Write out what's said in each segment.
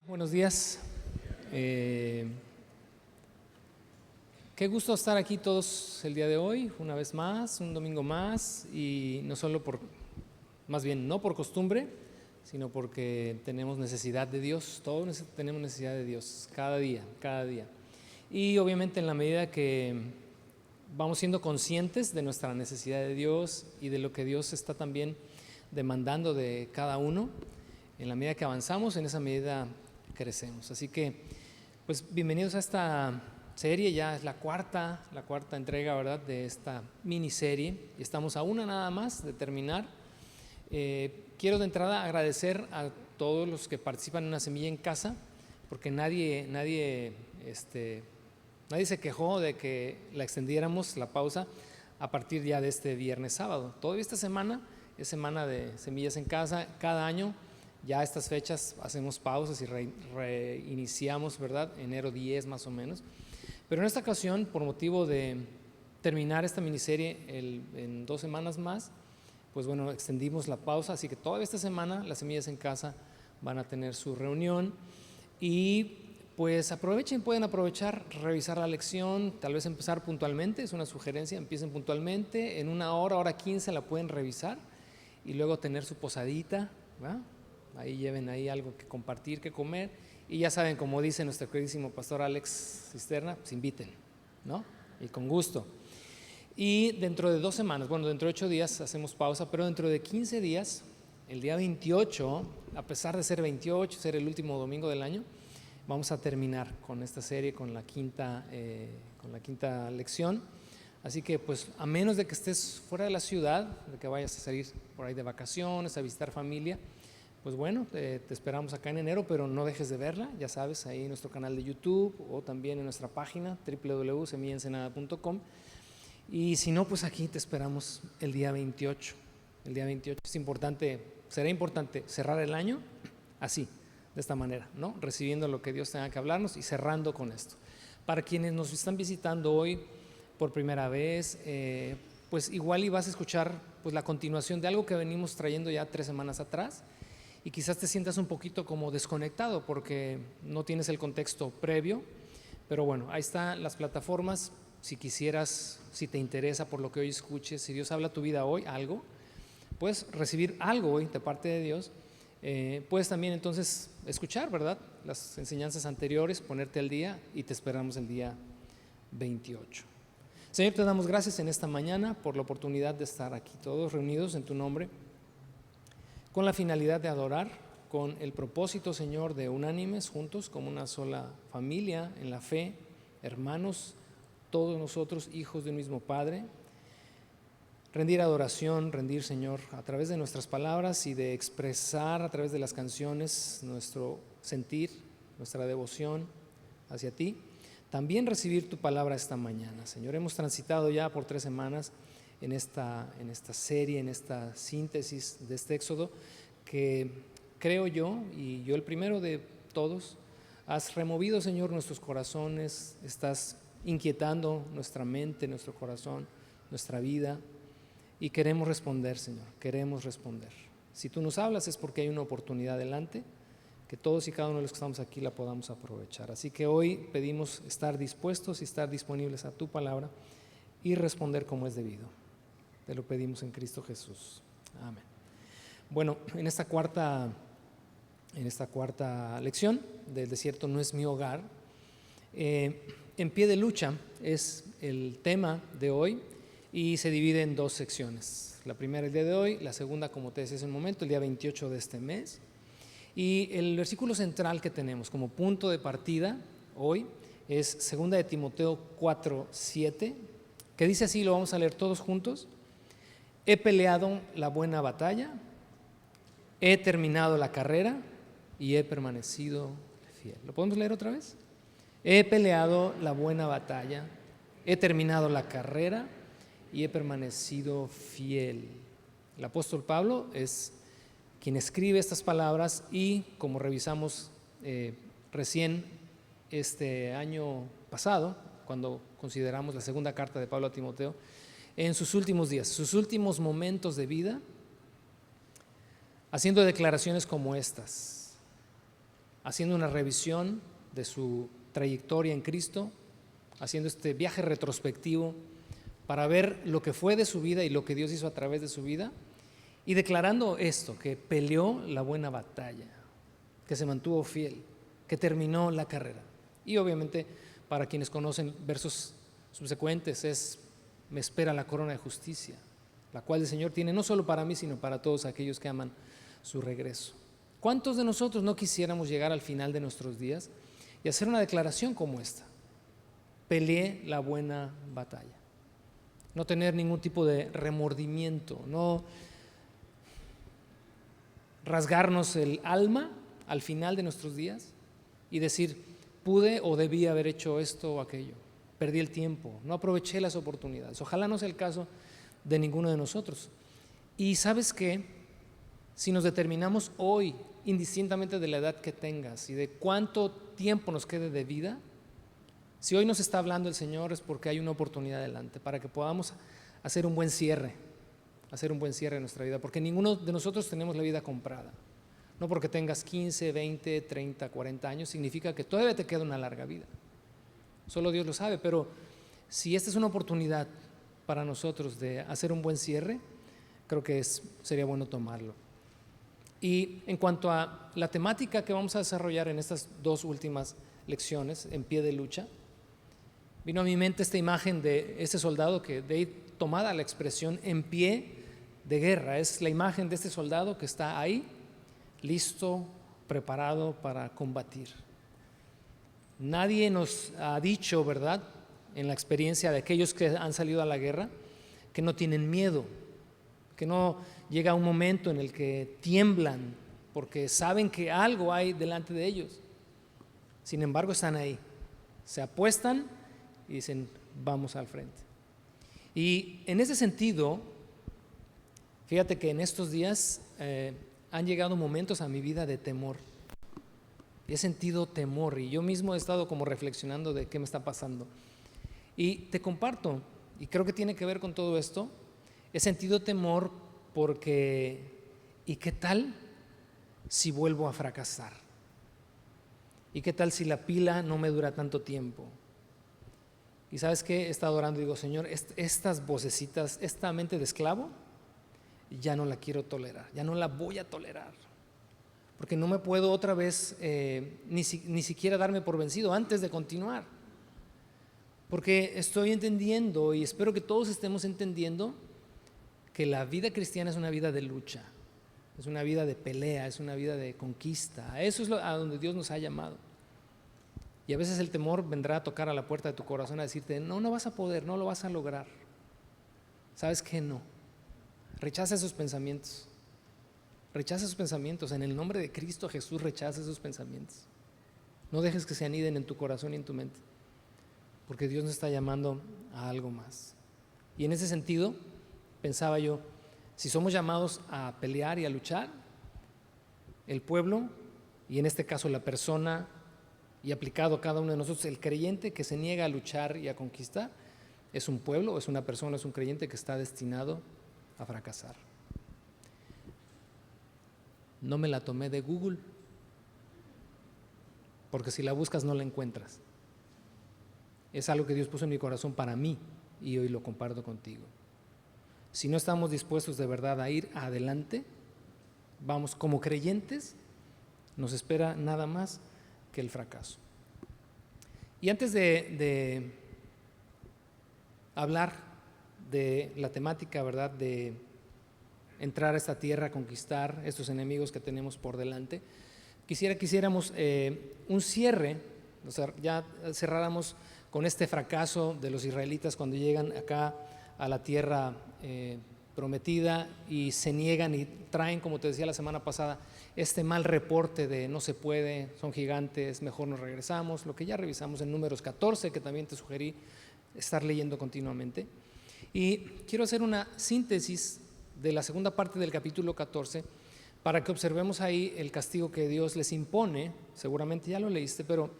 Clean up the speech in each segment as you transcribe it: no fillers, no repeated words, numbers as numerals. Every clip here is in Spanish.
Buenos días. Qué gusto estar aquí todos el día de hoy, una vez más, un domingo más, y no solo más bien no por costumbre, sino porque tenemos necesidad de Dios. Todos tenemos necesidad de Dios, cada día, cada día. Y obviamente en la medida que vamos siendo conscientes de nuestra necesidad de Dios y de lo que Dios está también demandando de cada uno, en la medida que avanzamos, en esa medida crecemos. Así que, pues bienvenidos a esta serie. Ya es la cuarta entrega, ¿verdad?, de esta miniserie, y estamos a una nada más de terminar. Quiero de entrada agradecer a todos los que participan en Una Semilla en Casa, porque nadie se quejó de que la extendiéramos, la pausa, a partir ya de este viernes sábado. Todavía esta semana es semana de Semillas en Casa. Cada año ya a estas fechas hacemos pausas y reiniciamos, ¿verdad?, enero 10 más o menos. Pero en esta ocasión, por motivo de terminar esta miniserie en 2 semanas más, pues bueno, extendimos la pausa. Así que toda esta semana las Semillas en Casa van a tener su reunión. Y pues pueden aprovechar, revisar la lección, tal vez empezar puntualmente, es una sugerencia, empiecen puntualmente, en una hora 15 la pueden revisar, y luego tener su posadita, ¿verdad? Ahí lleven ahí algo que compartir, que comer, y ya saben, como dice nuestro queridísimo pastor Alex Cisterna, pues inviten, ¿no? Y con gusto. Y dentro de 2 semanas, bueno, dentro de 8 días hacemos pausa, pero dentro de 15 días, el día 28, a pesar de ser 28, ser el último domingo del año, vamos a terminar con esta serie, con la quinta lección. Así que, pues, a menos de que estés fuera de la ciudad, de que vayas a salir por ahí de vacaciones, a visitar familia, pues bueno, te esperamos acá en enero, pero no dejes de verla, ya sabes, ahí en nuestro canal de YouTube o también en nuestra página www.semiensenada.com. Y si no, pues aquí te esperamos el día 28. El día 28 será importante cerrar el año así, de esta manera, ¿no? Recibiendo lo que Dios tenga que hablarnos y cerrando con esto. Para quienes nos están visitando hoy por primera vez, pues igual y vas a escuchar pues la continuación de algo que venimos trayendo ya 3 semanas atrás, y quizás te sientas un poquito como desconectado porque no tienes el contexto previo, pero bueno, ahí están las plataformas. Si quisieras, si te interesa por lo que hoy escuches, si Dios habla a tu vida hoy, algo, puedes recibir algo hoy de parte de Dios. Puedes también entonces escuchar, ¿verdad?, las enseñanzas anteriores, ponerte al día, y te esperamos el día 28. Señor, te damos gracias en esta mañana por la oportunidad de estar aquí todos reunidos en tu nombre, con la finalidad de adorar, con el propósito, Señor, de unánimes, juntos, como una sola familia en la fe, hermanos, todos nosotros hijos de un mismo Padre. Rendir adoración, Señor, a través de nuestras palabras y de expresar a través de las canciones nuestro sentir, nuestra devoción hacia ti. También recibir tu palabra esta mañana, Señor. Hemos transitado ya por 3 semanas en esta serie, en esta síntesis de este éxodo, que creo yo, y yo el primero de todos, has removido, Señor, nuestros corazones, estás inquietando nuestra mente, nuestro corazón, nuestra vida. Y queremos responder, Señor, queremos responder. Si tú nos hablas es porque hay una oportunidad delante, que todos y cada uno de los que estamos aquí la podamos aprovechar. Así que hoy pedimos estar dispuestos y estar disponibles a tu palabra y responder como es debido. Te lo pedimos en Cristo Jesús. Amén. Bueno, en esta cuarta lección del desierto no es mi hogar, en pie de lucha es el tema de hoy, y se divide en 2 secciones. La primera el día de hoy, la segunda, como te decía hace un momento, el día 28 de este mes. Y el versículo central que tenemos como punto de partida hoy es 2 de Timoteo 4:7, que dice así, lo vamos a leer todos juntos: he peleado la buena batalla, he terminado la carrera y he permanecido fiel. ¿Lo podemos leer otra vez? He peleado la buena batalla, he terminado la carrera y he permanecido fiel. El apóstol Pablo es quien escribe estas palabras, y como revisamos recién este año pasado, cuando consideramos la segunda carta de Pablo a Timoteo, en sus últimos días, sus últimos momentos de vida, haciendo declaraciones como estas: haciendo una revisión de su trayectoria en Cristo, haciendo este viaje retrospectivo para ver lo que fue de su vida y lo que Dios hizo a través de su vida, y declarando esto, que peleó la buena batalla, que se mantuvo fiel, que terminó la carrera. Y obviamente, para quienes conocen versos subsecuentes, es: me espera la corona de justicia, la cual el Señor tiene no solo para mí, sino para todos aquellos que aman su regreso. ¿Cuántos de nosotros no quisiéramos llegar al final de nuestros días y hacer una declaración como esta? Peleé la buena batalla. No tener ningún tipo de remordimiento, no rasgarnos el alma al final de nuestros días y decir: pude o debí haber hecho esto o aquello, perdí el tiempo, no aproveché las oportunidades. Ojalá no sea el caso de ninguno de nosotros. Y ¿sabes qué? Si nos determinamos hoy, indistintamente de la edad que tengas y de cuánto tiempo nos quede de vida, si hoy nos está hablando el Señor, es porque hay una oportunidad adelante para que podamos hacer un buen cierre en nuestra vida, porque ninguno de nosotros tenemos la vida comprada. No porque tengas 15, 20, 30, 40 años significa que todavía te queda una larga vida. Solo Dios lo sabe, pero si esta es una oportunidad para nosotros de hacer un buen cierre, creo que sería bueno tomarlo. Y en cuanto a la temática que vamos a desarrollar en estas dos últimas lecciones, en pie de lucha, vino a mi mente esta imagen de ese soldado, que de ahí tomada la expresión en pie de guerra. Es la imagen de este soldado que está ahí, listo, preparado para combatir. Nadie nos ha dicho, ¿verdad?, en la experiencia de aquellos que han salido a la guerra, que no tienen miedo, que no llega un momento en el que tiemblan porque saben que algo hay delante de ellos. Sin embargo, están ahí, se apuestan y dicen: vamos al frente. Y en ese sentido, fíjate que en estos días han llegado momentos a mi vida de temor. Y he sentido temor, y yo mismo he estado como reflexionando de qué me está pasando. Y te comparto, y creo que tiene que ver con todo esto. He sentido temor porque, ¿y qué tal si vuelvo a fracasar? ¿Y qué tal si la pila no me dura tanto tiempo? Y ¿sabes qué? He estado orando y digo: Señor, estas vocecitas, esta mente de esclavo, ya no la quiero tolerar, ya no la voy a tolerar, porque no me puedo otra vez ni siquiera darme por vencido antes de continuar, porque estoy entendiendo, y espero que todos estemos entendiendo, que la vida cristiana es una vida de lucha, es una vida de pelea, es una vida de conquista. Eso es a donde Dios nos ha llamado. Y a veces el temor vendrá a tocar a la puerta de tu corazón a decirte: no vas a poder, no lo vas a lograr. ¿Sabes qué? No. Rechaza esos pensamientos. Rechaza esos pensamientos. En el nombre de Cristo Jesús, rechaza esos pensamientos. No dejes que se aniden en tu corazón y en tu mente, porque Dios nos está llamando a algo más. Y en ese sentido, pensaba yo, si somos llamados a pelear y a luchar, el pueblo, y en este caso la persona, y aplicado a cada uno de nosotros, el creyente que se niega a luchar y a conquistar, es un pueblo, es una persona, es un creyente que está destinado a fracasar. No me la tomé de Google, porque si la buscas no la encuentras. Es algo que Dios puso en mi corazón para mí, y hoy lo comparto contigo. Si no estamos dispuestos de verdad a ir adelante, vamos, como creyentes, nos espera nada más que el fracaso. Y antes de hablar de la temática, ¿verdad?, de entrar a esta tierra, conquistar estos enemigos que tenemos por delante, quisiéramos un cierre, o sea, ya cerráramos con este fracaso de los israelitas cuando llegan acá a la tierra prometida y se niegan y traen, como te decía la semana pasada, este mal reporte de no se puede, son gigantes, mejor nos regresamos, lo que ya revisamos en Números 14, que también te sugerí estar leyendo continuamente. Y quiero hacer una síntesis de la segunda parte del capítulo 14 para que observemos ahí el castigo que Dios les impone. Seguramente ya lo leíste, pero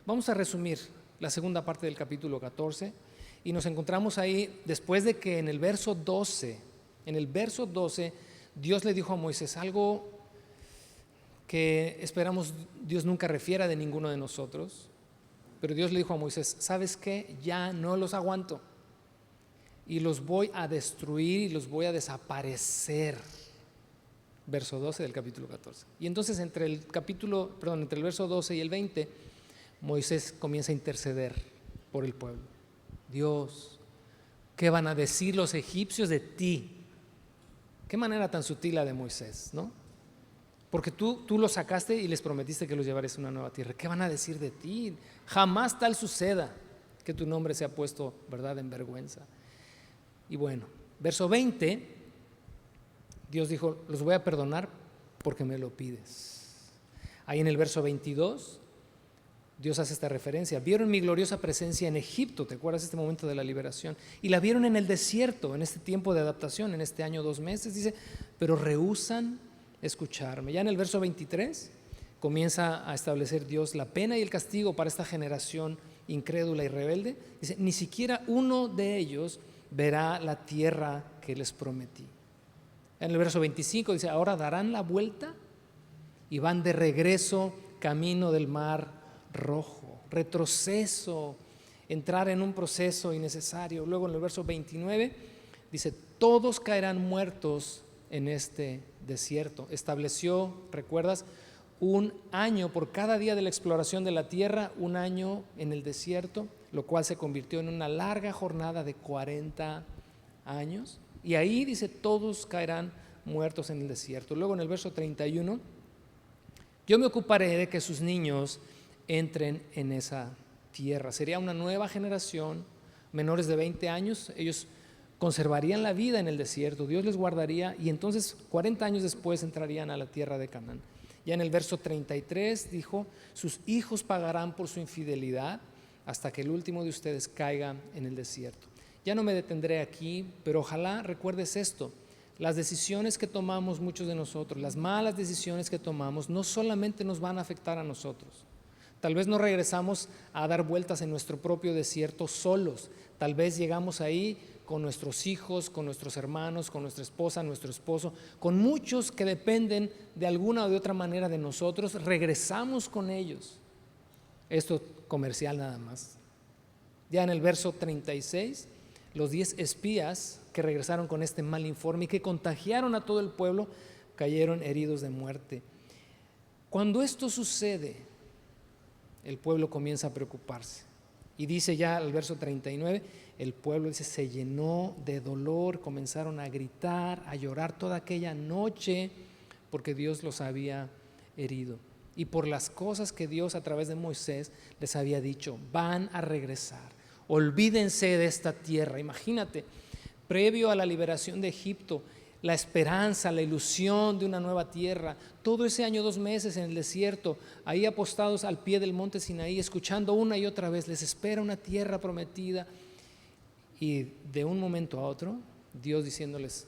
vamos a resumir la segunda parte del capítulo 14 y nos encontramos ahí después de que en el verso 12 Dios le dijo a Moisés algo que esperamos Dios nunca refiera de ninguno de nosotros. Pero Dios le dijo a Moisés: ¿sabes qué? Ya no los aguanto y los voy a destruir y los voy a desaparecer. Verso 12 del capítulo 14. Y entonces entre el verso 12 y el 20, Moisés comienza a interceder por el pueblo. Dios, ¿qué van a decir los egipcios de ti? Qué manera tan sutil la de Moisés, ¿no? Porque tú los sacaste y les prometiste que los llevarías a una nueva tierra. ¿Qué van a decir de ti? Jamás tal suceda que tu nombre sea puesto, ¿verdad?, en vergüenza. Y bueno, verso 20, Dios dijo: los voy a perdonar porque me lo pides. Ahí en el verso 22, Dios hace esta referencia: vieron mi gloriosa presencia en Egipto, ¿te acuerdas este momento de la liberación? Y la vieron en el desierto, en este tiempo de adaptación, en este año 2 meses, dice, pero rehúsan escucharme. Ya en el verso 23 comienza a establecer Dios la pena y el castigo para esta generación incrédula y rebelde. Dice: ni siquiera uno de ellos verá la tierra que les prometí. En el verso 25 dice: ahora darán la vuelta y van de regreso camino del mar rojo. Retroceso, entrar en un proceso innecesario. Luego en el verso 29 dice: todos caerán muertos en este desierto. Estableció, ¿recuerdas?, 1 año por cada día de la exploración de la tierra, 1 año en el desierto, lo cual se convirtió en una larga jornada de 40 años. Y ahí dice: todos caerán muertos en el desierto. Luego en el verso 31, yo me ocuparé de que sus niños entren en esa tierra. Sería una nueva generación, menores de 20 años, ellos conservarían la vida en el desierto, Dios les guardaría, y entonces 40 años después entrarían a la tierra de Canaán. Ya en el verso 33 dijo: sus hijos pagarán por su infidelidad hasta que el último de ustedes caiga en el desierto. Ya no me detendré aquí, pero ojalá recuerdes esto: las decisiones que tomamos muchos de nosotros, las malas decisiones que tomamos, no solamente nos van a afectar a nosotros. Tal vez no regresamos a dar vueltas en nuestro propio desierto solos. Tal vez llegamos ahí con nuestros hijos, con nuestros hermanos, con nuestra esposa, nuestro esposo, con muchos que dependen de alguna o de otra manera de nosotros. Regresamos con ellos. Esto comercial nada más. Ya en el verso 36, los 10 espías que regresaron con este mal informe y que contagiaron a todo el pueblo cayeron heridos de muerte. Cuando esto sucede, el pueblo comienza a preocuparse. Y dice ya el verso 39, el pueblo dice: se llenó de dolor, comenzaron a gritar, a llorar toda aquella noche porque Dios los había herido. Y por las cosas que Dios a través de Moisés les había dicho: van a regresar, olvídense de esta tierra. Imagínate, previo a la liberación de Egipto, la esperanza, la ilusión de una nueva tierra, todo ese año 2 meses en el desierto, ahí apostados al pie del monte Sinaí, escuchando una y otra vez: les espera una tierra prometida. Y de un momento a otro, Dios diciéndoles: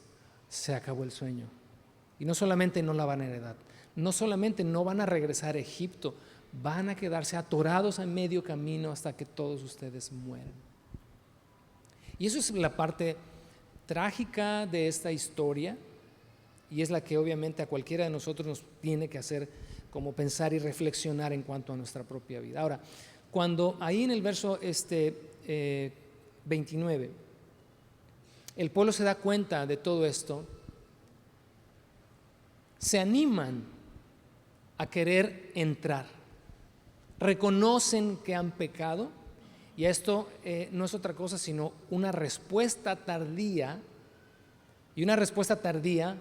se acabó el sueño. Y no solamente no la van a heredar, no solamente no van a regresar a Egipto, van a quedarse atorados a medio camino hasta que todos ustedes mueran. Y eso es la parte trágica de esta historia, y es la que obviamente a cualquiera de nosotros nos tiene que hacer como pensar y reflexionar en cuanto a nuestra propia vida. Ahora, cuando ahí en el verso 29 el pueblo se da cuenta de todo esto, se animan a querer entrar, reconocen que han pecado. Y esto no es otra cosa sino una respuesta tardía, y una respuesta tardía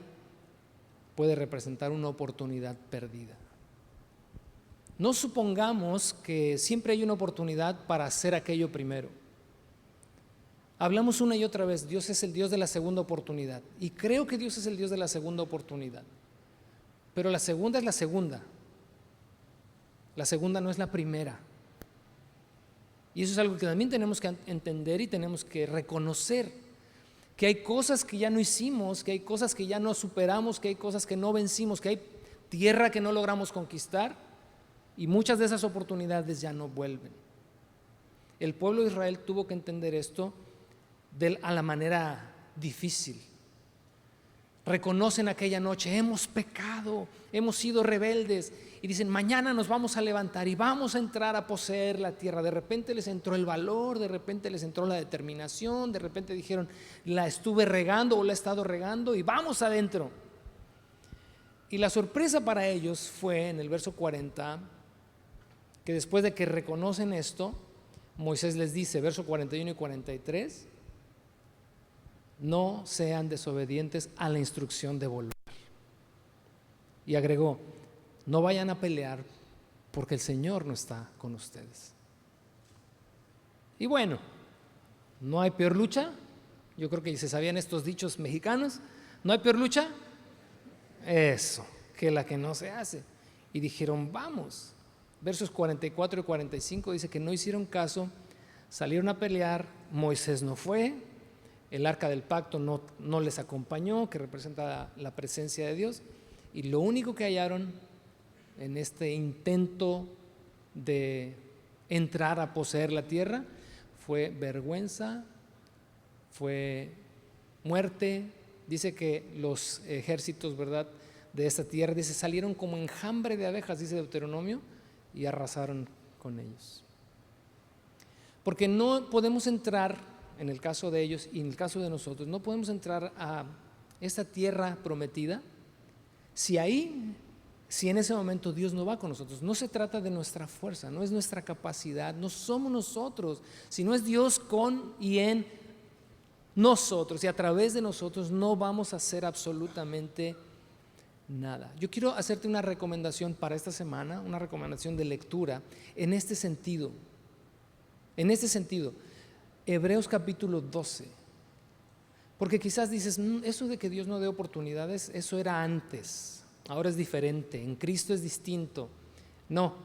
puede representar una oportunidad perdida. No supongamos que siempre hay una oportunidad para hacer aquello primero. Hablamos una y otra vez: Dios es el Dios de la segunda oportunidad, y creo que Dios es el Dios de la segunda oportunidad, pero la segunda es la segunda no es la primera. Y eso es algo que también tenemos que entender y tenemos que reconocer, que hay cosas que ya no hicimos, que hay cosas que ya no superamos, que hay cosas que no vencimos, que hay tierra que no logramos conquistar, y muchas de esas oportunidades ya no vuelven. El pueblo de Israel tuvo que entender esto a la manera difícil. reconocen aquella noche: hemos pecado, hemos sido rebeldes, y dicen: mañana nos vamos a levantar y vamos a entrar a poseer la tierra. De repente les entró el valor, de repente les entró la determinación, de repente dijeron: la estuve regando o la he estado regando y vamos adentro. Y la sorpresa para ellos fue en el verso 40, que después de que reconocen esto, Moisés les dice, verso 41 y 43: no sean desobedientes a la instrucción de volver. Y agregó: no vayan a pelear porque el Señor no está con ustedes. Y bueno, no hay peor lucha. Yo creo que se sabían estos dichos mexicanos: no hay peor lucha, eso, que la que no se hace. Y dijeron: vamos. Versos 44 y 45 dice que no hicieron caso, salieron a pelear. Moisés no fue, el arca del pacto no les acompañó, que representa la presencia de Dios, y lo único que hallaron en este intento de entrar a poseer la tierra fue vergüenza, fue muerte. Dice que los ejércitos, ¿verdad?, de esta tierra, dice, salieron como enjambre de abejas, dice Deuteronomio, y arrasaron con ellos. Porque no podemos entrar, en el caso de ellos y en el caso de nosotros, no podemos entrar a esta tierra prometida si en ese momento Dios no va con nosotros. No se trata de nuestra fuerza, no es nuestra capacidad, no somos nosotros, sino es Dios con y en nosotros, y a través de nosotros no vamos a hacer absolutamente nada. Yo quiero hacerte una recomendación para esta semana, una recomendación de lectura en este sentido. Hebreos capítulo 12. Porque quizás dices: eso de que Dios no dé oportunidades, eso era antes, ahora es diferente, en Cristo es distinto. No,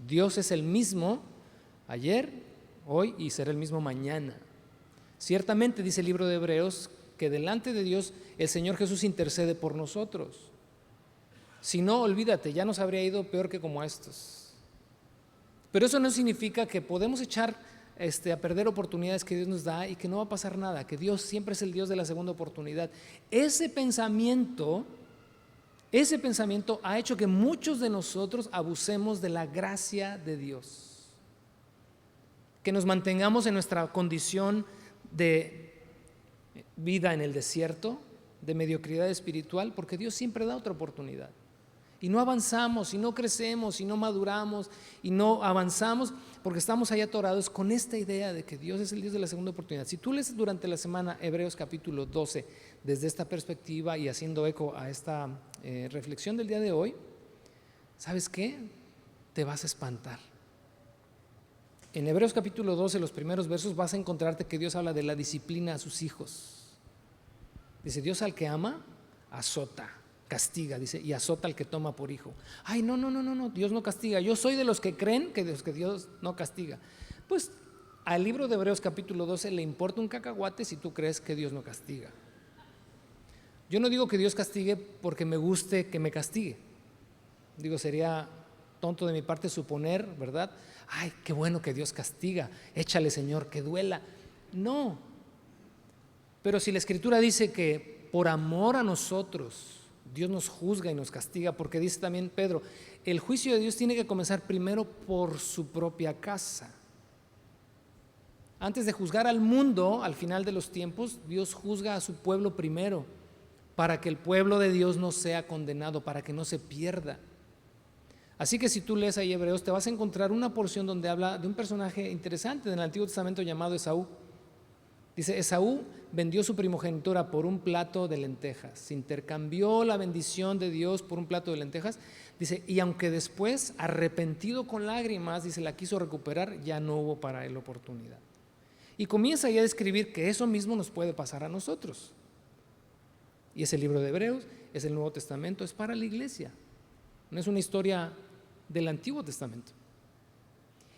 Dios es el mismo ayer, hoy y será el mismo mañana. Ciertamente dice el libro de Hebreos que delante de Dios el Señor Jesús intercede por nosotros. Si no, olvídate, ya nos habría ido peor que como estos. Pero eso no significa que podemos echar a perder oportunidades que Dios nos da y que no va a pasar nada, que Dios siempre es el Dios de la segunda oportunidad. Ese pensamiento ha hecho que muchos de nosotros abusemos de la gracia de Dios, que nos mantengamos en nuestra condición de vida en el desierto, de mediocridad espiritual, porque Dios siempre da otra oportunidad. Y no avanzamos, y no crecemos, y no maduramos, y no avanzamos, porque estamos ahí atorados con esta idea de que Dios es el Dios de la segunda oportunidad. Si tú lees durante la semana Hebreos capítulo 12, desde esta perspectiva y haciendo eco a esta reflexión del día de hoy, ¿sabes qué? Te vas a espantar. En Hebreos capítulo 12, los primeros versos, vas a encontrarte que Dios habla de la disciplina a sus hijos. Dice: Dios al que ama, azota, castiga, dice, y azota al que toma por hijo. Ay, no, Dios no castiga. Yo soy de los que creen que Dios no castiga. Pues al libro de Hebreos capítulo 12 le importa un cacahuate si tú crees que Dios no castiga. Yo no digo que Dios castigue porque me guste que me castigue. Digo, sería tonto de mi parte suponer, ¿verdad? Ay, qué bueno que Dios castiga, échale, Señor, que duela. No. Pero si la Escritura dice que por amor a nosotros Dios nos juzga y nos castiga, porque dice también Pedro, el juicio de Dios tiene que comenzar primero por su propia casa. Antes de juzgar al mundo, al final de los tiempos, Dios juzga a su pueblo primero, para que el pueblo de Dios no sea condenado, para que no se pierda. Así que si tú lees ahí Hebreos, te vas a encontrar una porción donde habla de un personaje interesante en el Antiguo Testamento llamado Esaú. Dice: Esaú vendió su primogenitura por un plato de lentejas, intercambió la bendición de Dios por un plato de lentejas. Dice: y aunque después, arrepentido con lágrimas, dice, la quiso recuperar, ya no hubo para él oportunidad. Y comienza ya a describir que eso mismo nos puede pasar a nosotros. Y ese libro de Hebreos es el Nuevo Testamento, es para la iglesia, no es una historia del Antiguo Testamento.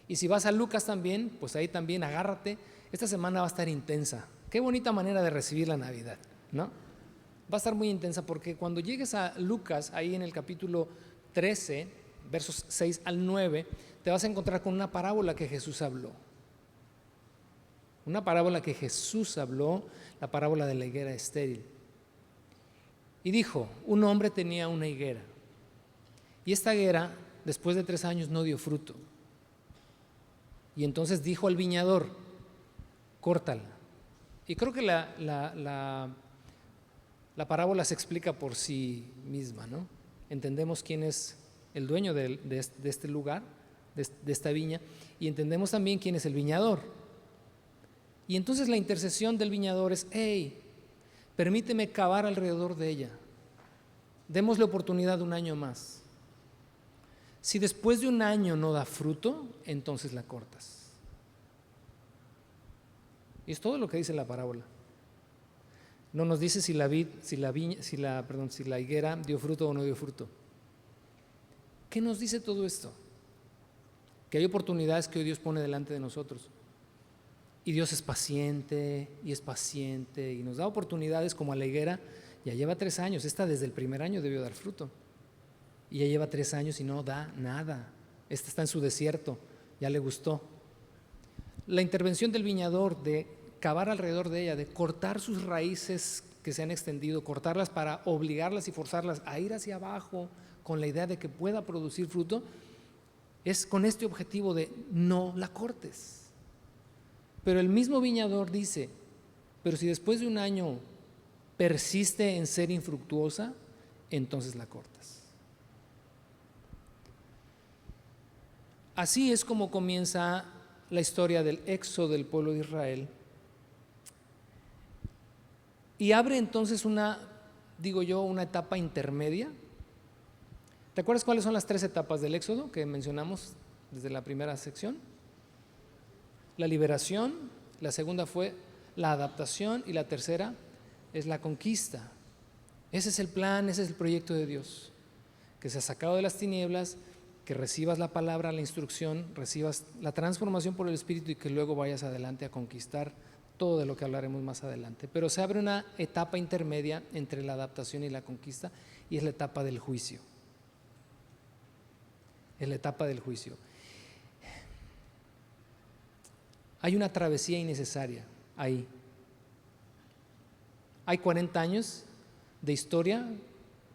Y si vas a Lucas también, pues ahí también agárrate. Esta semana va a estar intensa. Qué bonita manera de recibir la Navidad, ¿no? Va a estar muy intensa porque cuando llegues a Lucas, ahí en el capítulo 13, versos 6 al 9, te vas a encontrar con una parábola que Jesús habló. Una parábola que Jesús habló, la parábola de la higuera estéril. Y dijo, un hombre tenía una higuera, y esta higuera después de 3 años no dio fruto. Y entonces dijo al viñador, córtala. Y creo que la parábola se explica por sí misma, ¿no? Entendemos quién es el dueño de este lugar, de esta viña, y entendemos también quién es el viñador. Y entonces la intercesión del viñador es, hey, permíteme cavar alrededor de ella, démosle oportunidad de 1 año más. Si después de 1 año no da fruto, entonces la cortas. Y es todo lo que dice la parábola. No nos dice si la higuera dio fruto o no dio fruto. ¿Qué nos dice todo esto? Que hay oportunidades que hoy Dios pone delante de nosotros. Y Dios es paciente y nos da oportunidades como a la higuera. Ya lleva 3 años, esta desde el primer año debió dar fruto. Y ya lleva 3 años y no da nada. Esta está en su desierto, ya le gustó. La intervención del viñador de cavar alrededor de ella, de cortar sus raíces que se han extendido, cortarlas para obligarlas y forzarlas a ir hacia abajo con la idea de que pueda producir fruto, es con este objetivo de no la cortes. Pero el mismo viñador dice, pero si después de 1 año persiste en ser infructuosa, entonces la cortas. Así es como comienza la historia del éxodo del pueblo de Israel. Y abre entonces una etapa intermedia. ¿Te acuerdas cuáles son las 3 etapas del éxodo que mencionamos desde la primera sección? La liberación, la segunda fue la adaptación y la tercera es la conquista. Ese es el plan, ese es el proyecto de Dios, que se ha sacado de las tinieblas, que recibas la palabra, la instrucción, recibas la transformación por el Espíritu y que luego vayas adelante a conquistar todo de lo que hablaremos más adelante. Pero se abre una etapa intermedia entre la adaptación y la conquista y es la etapa del juicio. Es la etapa del juicio. Hay una travesía innecesaria ahí. Hay 40 años de historia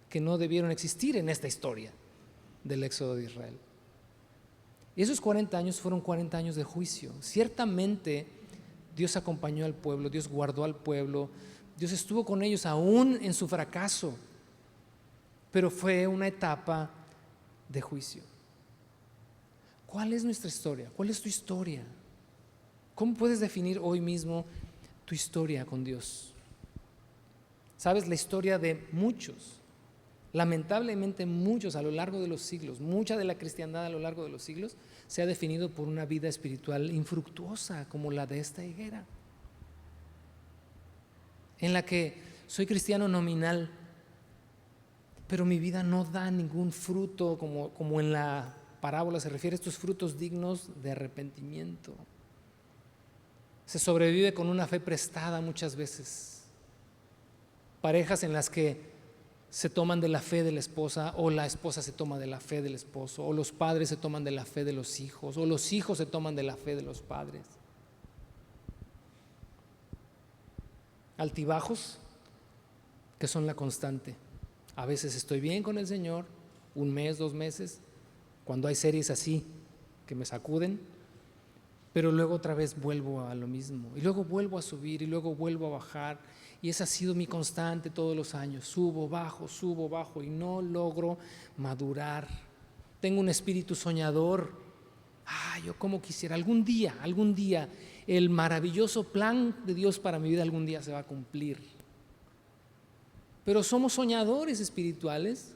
que no debieron existir en esta historia del éxodo de Israel. Y esos 40 años fueron 40 años de juicio. Ciertamente Dios acompañó al pueblo, Dios guardó al pueblo, Dios estuvo con ellos aún en su fracaso, pero fue una etapa de juicio. ¿Cuál es nuestra historia? ¿Cuál es tu historia? ¿Cómo puedes definir hoy mismo tu historia con Dios? ¿Sabes? La historia de muchos, lamentablemente muchos a lo largo de los siglos, mucha de la cristiandad a lo largo de los siglos se ha definido por una vida espiritual infructuosa como la de esta higuera, en la que soy cristiano nominal, pero mi vida no da ningún fruto, como en la parábola se refiere a estos frutos dignos de arrepentimiento. Se sobrevive con una fe prestada muchas veces. Parejas en las que se toman de la fe de la esposa, o la esposa se toma de la fe del esposo, o los padres se toman de la fe de los hijos, o los hijos se toman de la fe de los padres. Altibajos que son la constante. A veces estoy bien con el Señor, 1 mes, 2 meses, cuando hay series así que me sacuden, pero luego otra vez vuelvo a lo mismo, y luego vuelvo a subir, y luego vuelvo a bajar, y esa ha sido mi constante todos los años, subo, bajo, y no logro madurar. Tengo un espíritu soñador. Yo como quisiera, algún día, el maravilloso plan de Dios para mi vida algún día se va a cumplir. Pero somos soñadores espirituales,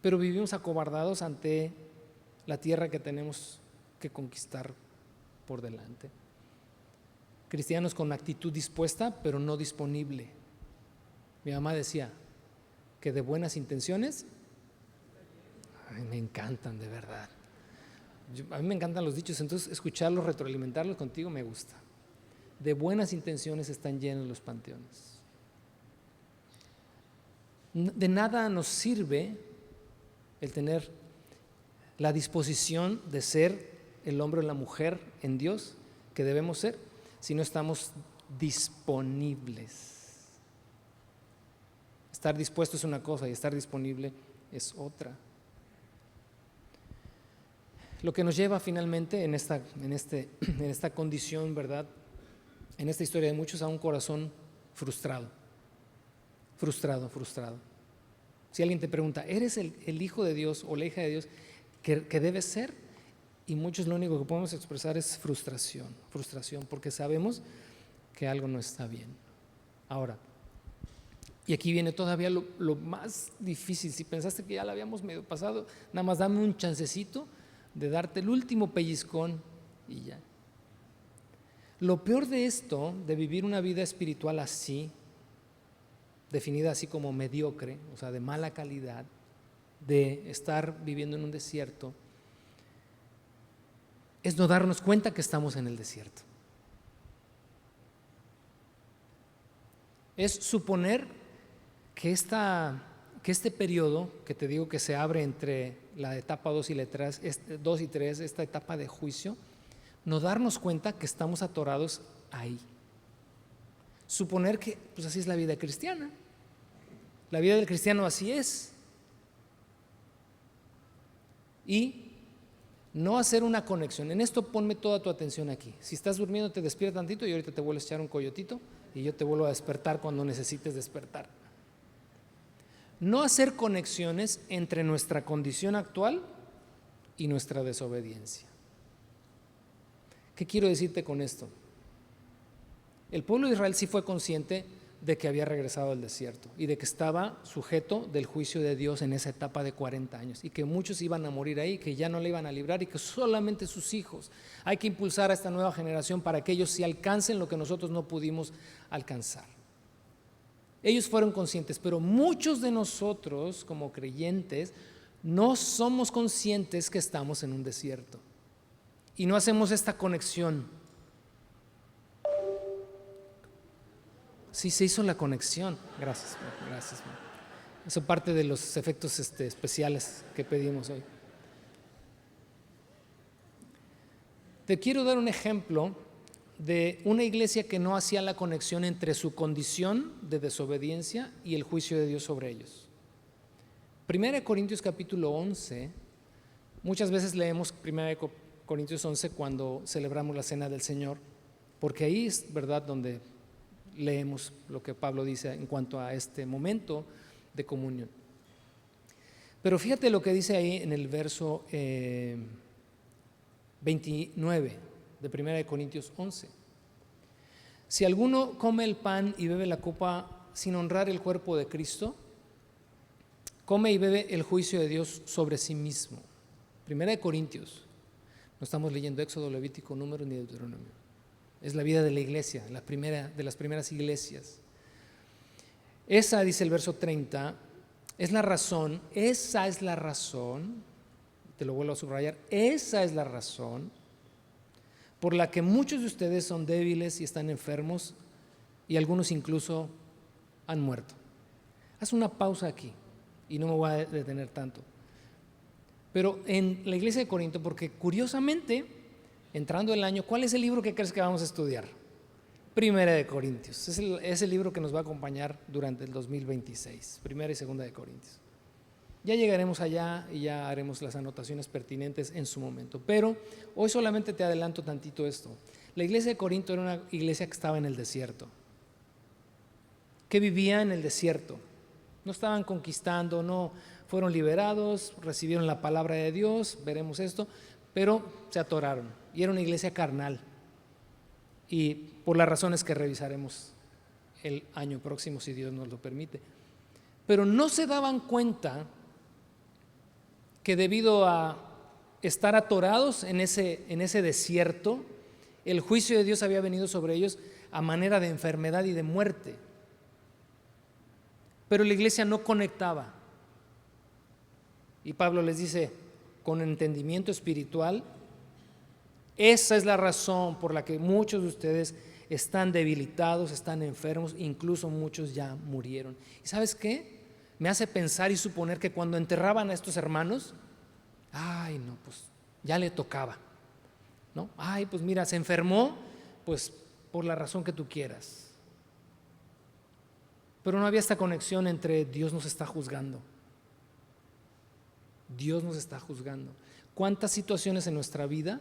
pero vivimos acobardados ante la tierra que tenemos que conquistar por delante. Cristianos con actitud dispuesta, pero no disponible. Mi mamá decía que de buenas intenciones, me encantan de verdad. A mí me encantan los dichos, entonces escucharlos, retroalimentarlos contigo me gusta. De buenas intenciones están llenos los panteones. De nada nos sirve el tener la disposición de ser el hombre o la mujer en Dios que debemos ser si no estamos disponibles. Estar dispuesto es una cosa y estar disponible es otra. Lo que nos lleva finalmente en esta condición, ¿verdad? En esta historia de muchos, a un corazón frustrado. Si alguien te pregunta, ¿eres el hijo de Dios o la hija de Dios que debes ser? Y muchos lo único que podemos expresar es frustración, porque sabemos que algo no está bien. Ahora, y aquí viene todavía lo más difícil. Si pensaste que ya la habíamos medio pasado, nada más dame un chancecito de darte el último pellizcón y ya. Lo peor de esto, de vivir una vida espiritual así, definida así como mediocre, o sea, de mala calidad, de estar viviendo en un desierto, es no darnos cuenta que estamos en el desierto. Es suponer que este periodo, que te digo que se abre entre la etapa 2 y 3, esta etapa de juicio, no darnos cuenta que estamos atorados ahí. Suponer que pues así es la vida cristiana. La vida del cristiano así es. Y no hacer una conexión. En esto ponme toda tu atención aquí. Si estás durmiendo, te despierta tantito y ahorita te vuelves a echar un coyotito y yo te vuelvo a despertar cuando necesites despertar. No hacer conexiones entre nuestra condición actual y nuestra desobediencia. ¿Qué quiero decirte con esto? El pueblo de Israel sí fue consciente de que había regresado al desierto y de que estaba sujeto del juicio de Dios en esa etapa de 40 años y que muchos iban a morir ahí, que ya no le iban a librar y que solamente sus hijos. Hay que impulsar a esta nueva generación para que ellos sí alcancen lo que nosotros no pudimos alcanzar. Ellos fueron conscientes, pero muchos de nosotros como creyentes no somos conscientes que estamos en un desierto y no hacemos esta conexión. Sí, se hizo la conexión. Gracias. Eso parte de los efectos especiales que pedimos hoy. Te quiero dar un ejemplo de una iglesia que no hacía la conexión entre su condición de desobediencia y el juicio de Dios sobre ellos. 1 Corintios capítulo 11, muchas veces leemos 1 Corintios 11 cuando celebramos la Cena del Señor, porque ahí es verdad donde leemos lo que Pablo dice en cuanto a este momento de comunión. Pero fíjate lo que dice ahí en el verso 29 de 1 Corintios 11. Si alguno come el pan y bebe la copa sin honrar el cuerpo de Cristo, come y bebe el juicio de Dios sobre sí mismo. 1 Corintios, no estamos leyendo Éxodo, Levítico, Números ni Deuteronomio. Es la vida de la iglesia, de las primeras iglesias. Esa, dice el verso 30, esa es la razón, te lo vuelvo a subrayar, esa es la razón por la que muchos de ustedes son débiles y están enfermos y algunos incluso han muerto. Haz una pausa aquí y no me voy a detener tanto. Pero en la iglesia de Corinto, porque curiosamente, entrando el año, ¿cuál es el libro que crees que vamos a estudiar? Primera de Corintios. Es el libro que nos va a acompañar durante el 2026. Primera y Segunda de Corintios. Ya llegaremos allá y ya haremos las anotaciones pertinentes en su momento. Pero hoy solamente te adelanto tantito esto. La iglesia de Corinto era una iglesia que estaba en el desierto, que vivía en el desierto. No estaban conquistando, no fueron liberados, recibieron la palabra de Dios, veremos esto, pero se atoraron. Y era una iglesia carnal. Y por las razones que revisaremos el año próximo, si Dios nos lo permite. Pero no se daban cuenta que debido a estar atorados en ese desierto, el juicio de Dios había venido sobre ellos a manera de enfermedad y de muerte. Pero la iglesia no conectaba. Y Pablo les dice, con entendimiento espiritual, esa es la razón por la que muchos de ustedes están debilitados, están enfermos, incluso muchos ya murieron. ¿Y sabes qué? Me hace pensar y suponer que cuando enterraban a estos hermanos, ay no, pues ya le tocaba, ¿no? Ay, pues mira, se enfermó, pues por la razón que tú quieras. pero no había esta conexión entre Dios nos está juzgando. Dios nos está juzgando. ¿Cuántas situaciones en nuestra vida,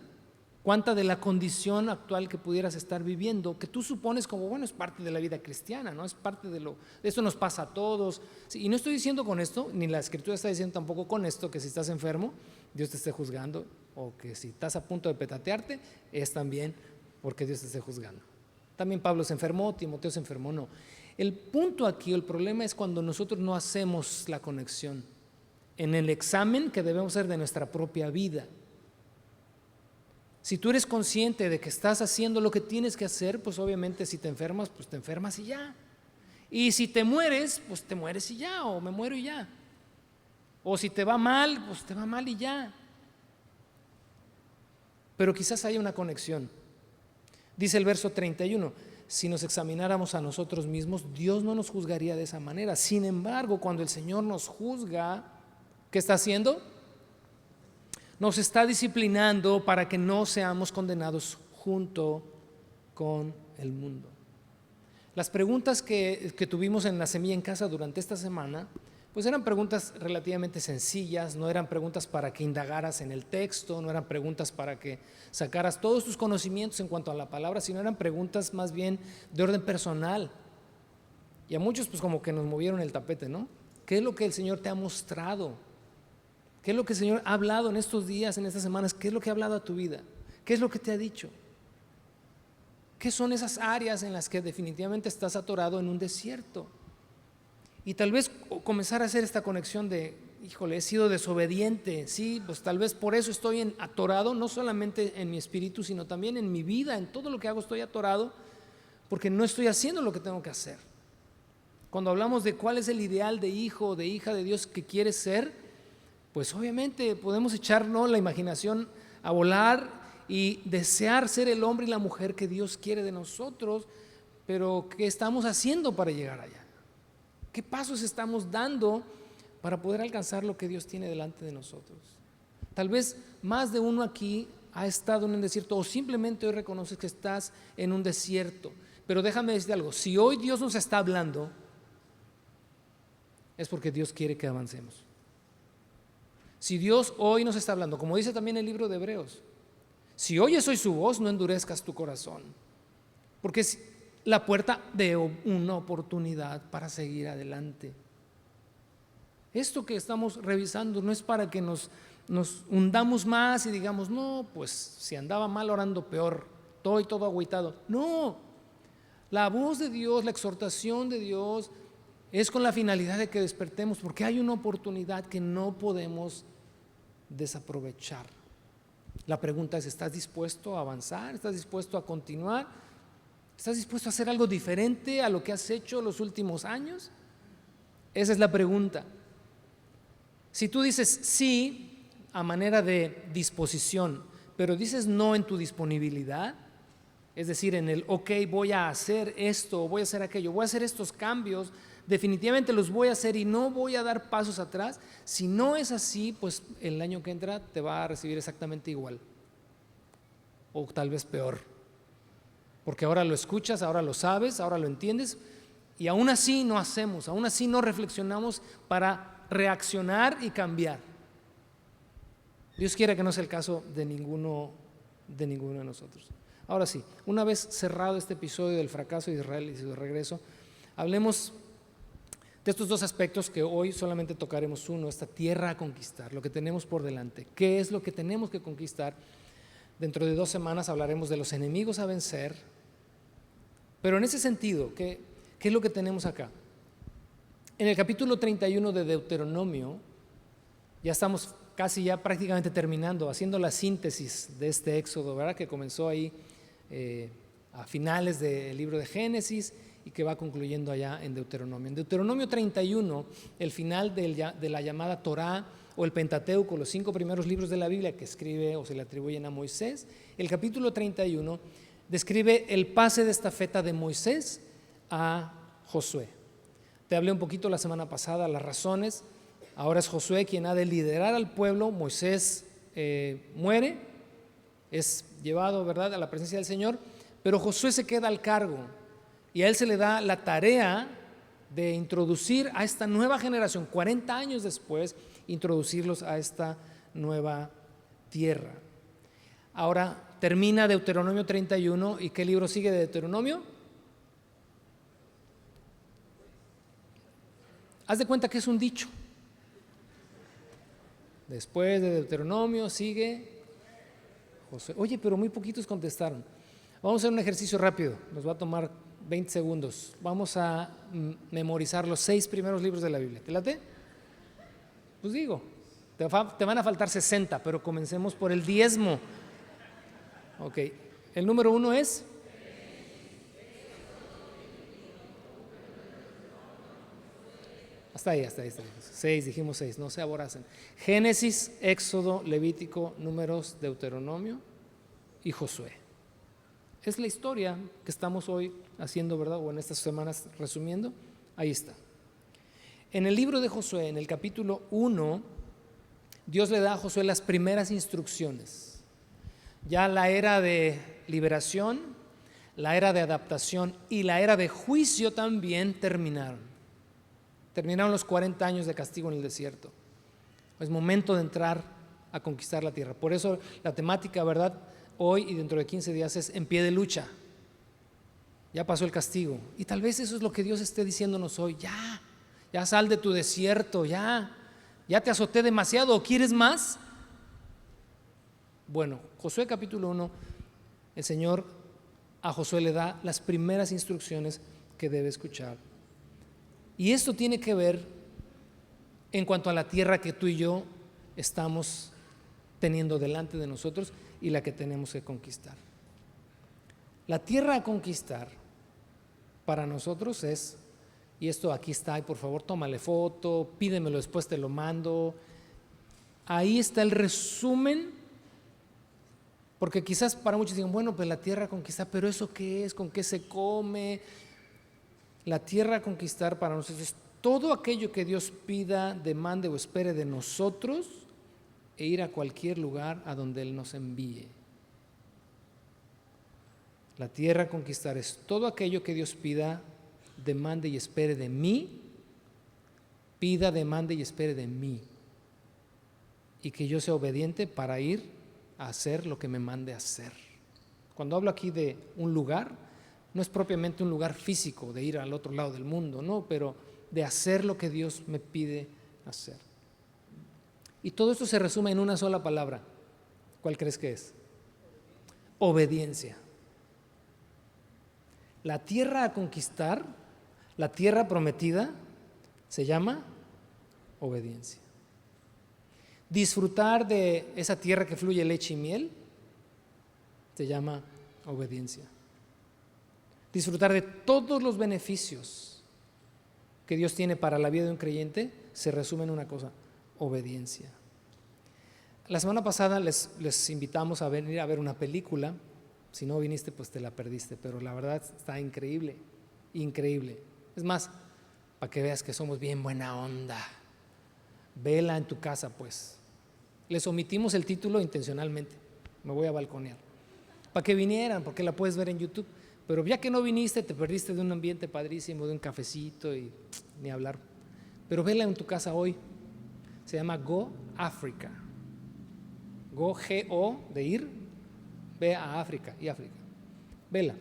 cuánta de la condición actual que pudieras estar viviendo, que tú supones como, bueno, es parte de la vida cristiana, ¿no? Es parte de esto nos pasa a todos. Sí, y no estoy diciendo con esto, ni la Escritura está diciendo tampoco con esto, que si estás enfermo, Dios te esté juzgando, o que si estás a punto de petatearte, es también porque Dios te esté juzgando. También Pablo se enfermó, Timoteo se enfermó, no. El punto aquí, el problema es cuando nosotros no hacemos la conexión en el examen que debemos hacer de nuestra propia vida. Si tú eres consciente de que estás haciendo lo que tienes que hacer, pues obviamente si te enfermas, pues te enfermas y ya. Y si te mueres, pues te mueres y ya, o me muero y ya. O si te va mal, pues te va mal y ya. Pero quizás haya una conexión. Dice el verso 31, si nos examináramos a nosotros mismos, Dios no nos juzgaría de esa manera. Sin embargo, cuando el Señor nos juzga, ¿qué está haciendo? Nos está disciplinando para que no seamos condenados junto con el mundo. Las preguntas que tuvimos en La Semilla en Casa durante esta semana, pues eran preguntas relativamente sencillas, no eran preguntas para que indagaras en el texto, no eran preguntas para que sacaras todos tus conocimientos en cuanto a la palabra, sino eran preguntas más bien de orden personal. Y a muchos pues como que nos movieron el tapete, ¿no? ¿Qué es lo que el Señor te ha mostrado? ¿Qué es lo que el Señor ha hablado en estos días, en estas semanas? ¿Qué es lo que ha hablado a tu vida? ¿Qué es lo que te ha dicho? ¿Qué son esas áreas en las que definitivamente estás atorado en un desierto? Y tal vez comenzar a hacer esta conexión de, híjole, he sido desobediente, sí, pues tal vez por eso estoy atorado, no solamente en mi espíritu, sino también en mi vida, en todo lo que hago estoy atorado, porque no estoy haciendo lo que tengo que hacer. Cuando hablamos de cuál es el ideal de hijo o de hija de Dios que quieres ser, pues obviamente podemos echarnos la imaginación a volar y desear ser el hombre y la mujer que Dios quiere de nosotros, pero ¿qué estamos haciendo para llegar allá? ¿Qué pasos estamos dando para poder alcanzar lo que Dios tiene delante de nosotros? Tal vez más de uno aquí ha estado en un desierto o simplemente hoy reconoces que estás en un desierto, pero déjame decirte algo, si hoy Dios nos está hablando, es porque Dios quiere que avancemos. Si Dios hoy nos está hablando, como dice también el libro de Hebreos, si oyes hoy su voz, no endurezcas tu corazón, porque es la puerta de una oportunidad para seguir adelante. Esto que estamos revisando no es para que nos hundamos más y digamos, no, pues si andaba mal orando peor, estoy todo agüitado. No, la voz de Dios, la exhortación de Dios es con la finalidad de que despertemos, porque hay una oportunidad que no podemos desaprovechar. La pregunta es, ¿estás dispuesto a avanzar? ¿Estás dispuesto a continuar? ¿Estás dispuesto a hacer algo diferente a lo que has hecho los últimos años? Esa es la pregunta. Si tú dices sí a manera de disposición, pero dices no en tu disponibilidad, es decir, en el ok, voy a hacer esto, voy a hacer aquello, voy a hacer estos cambios, definitivamente los voy a hacer y no voy a dar pasos atrás. Si no es así, pues el año que entra te va a recibir exactamente igual o tal vez peor, porque ahora lo escuchas, ahora lo sabes, ahora lo entiendes y aún así no hacemos, aún así no reflexionamos para reaccionar y cambiar. Dios quiere que no sea el caso de ninguno de nosotros. Ahora sí, una vez cerrado este episodio del fracaso de Israel y su regreso, hablemos de estos dos aspectos que hoy solamente tocaremos uno, esta tierra a conquistar, lo que tenemos por delante. ¿Qué es lo que tenemos que conquistar? Dentro de 2 semanas hablaremos de los enemigos a vencer, pero en ese sentido, ¿qué es lo que tenemos acá? En el capítulo 31 de Deuteronomio, ya estamos casi ya prácticamente terminando, haciendo la síntesis de este éxodo, ¿verdad? Que comenzó ahí a finales del libro de Génesis y que va concluyendo allá en Deuteronomio. En Deuteronomio 31, el final de la llamada Torá o el Pentateuco, los 5 primeros libros de la Biblia que escribe o se le atribuyen a Moisés, el capítulo 31 describe el pase de estafeta de Moisés a Josué. Te hablé un poquito la semana pasada las razones. Ahora es Josué quien ha de liderar al pueblo. Moisés muere, es llevado, ¿verdad?, a la presencia del Señor, pero Josué se queda al cargo y a él se le da la tarea de introducir a esta nueva generación, 40 años después, introducirlos a esta nueva tierra. Ahora termina Deuteronomio 31, ¿y qué libro sigue de Deuteronomio? Haz de cuenta que es un dicho. Después de Deuteronomio sigue Josué. Oye, pero muy poquitos contestaron. Vamos a hacer un ejercicio rápido, nos va a tomar 20 segundos. Vamos a memorizar los 6 primeros libros de la Biblia. ¿Te late? Pues digo, te van a faltar 60, pero comencemos por el diezmo. Ok, el número 1 es... Hasta ahí. 6, dijimos 6, no se aboracen. Génesis, Éxodo, Levítico, Números, Deuteronomio y Josué. Es la historia que estamos hoy haciendo, ¿verdad? O en estas semanas resumiendo. Ahí está. En el libro de Josué, en el capítulo 1, Dios le da a Josué las primeras instrucciones. Ya la era de liberación, la era de adaptación y la era de juicio también terminaron. Terminaron los 40 años de castigo en el desierto. Es momento de entrar a conquistar la tierra. Por eso la temática, ¿verdad?, hoy y dentro de 15 días es en pie de lucha. Ya pasó el castigo. Y tal vez eso es lo que Dios esté diciéndonos hoy. Ya sal de tu desierto, ya te azoté demasiado. ¿Quieres más? Bueno, Josué capítulo 1, el Señor a Josué le da las primeras instrucciones que debe escuchar. Y esto tiene que ver en cuanto a la tierra que tú y yo estamos teniendo delante de nosotros y la que tenemos que conquistar. La tierra a conquistar para nosotros es, y esto aquí está, y por favor tómale foto, pídemelo, después te lo mando. Ahí está el resumen, porque quizás para muchos digan, bueno, pues la tierra a conquistar, pero ¿eso qué es? ¿Con qué se come? La tierra a conquistar para nosotros es todo aquello que Dios pida, demande o espere de nosotros e ir a cualquier lugar a donde Él nos envíe. La tierra a conquistar es todo aquello que Dios pida, demande y espere de mí, pida, demande y espere de mí, y que yo sea obediente para ir a hacer lo que me mande a hacer. Cuando hablo aquí de un lugar, no es propiamente un lugar físico de ir al otro lado del mundo, no, pero de hacer lo que Dios me pide hacer. Y todo esto se resume en una sola palabra. ¿Cuál crees que es? Obediencia. La tierra a conquistar, la tierra prometida, se llama obediencia. Disfrutar de esa tierra que fluye leche y miel, se llama obediencia. Disfrutar de todos los beneficios que Dios tiene para la vida de un creyente se resume en una cosa: obediencia. La semana pasada les invitamos a venir a ver una película. Si no viniste, pues te la perdiste, pero la verdad está increíble, increíble. Es más, para que veas que somos bien buena onda, vela en tu casa, pues. Les omitimos el título intencionalmente, me voy a balconear, para que vinieran, porque la puedes ver en YouTube. Pero ya que no viniste, te perdiste de un ambiente padrísimo, de un cafecito y ni hablar. Pero vela en tu casa hoy. Se llama Go Africa. Go, G-O, de ir, ve a África y África. Vela.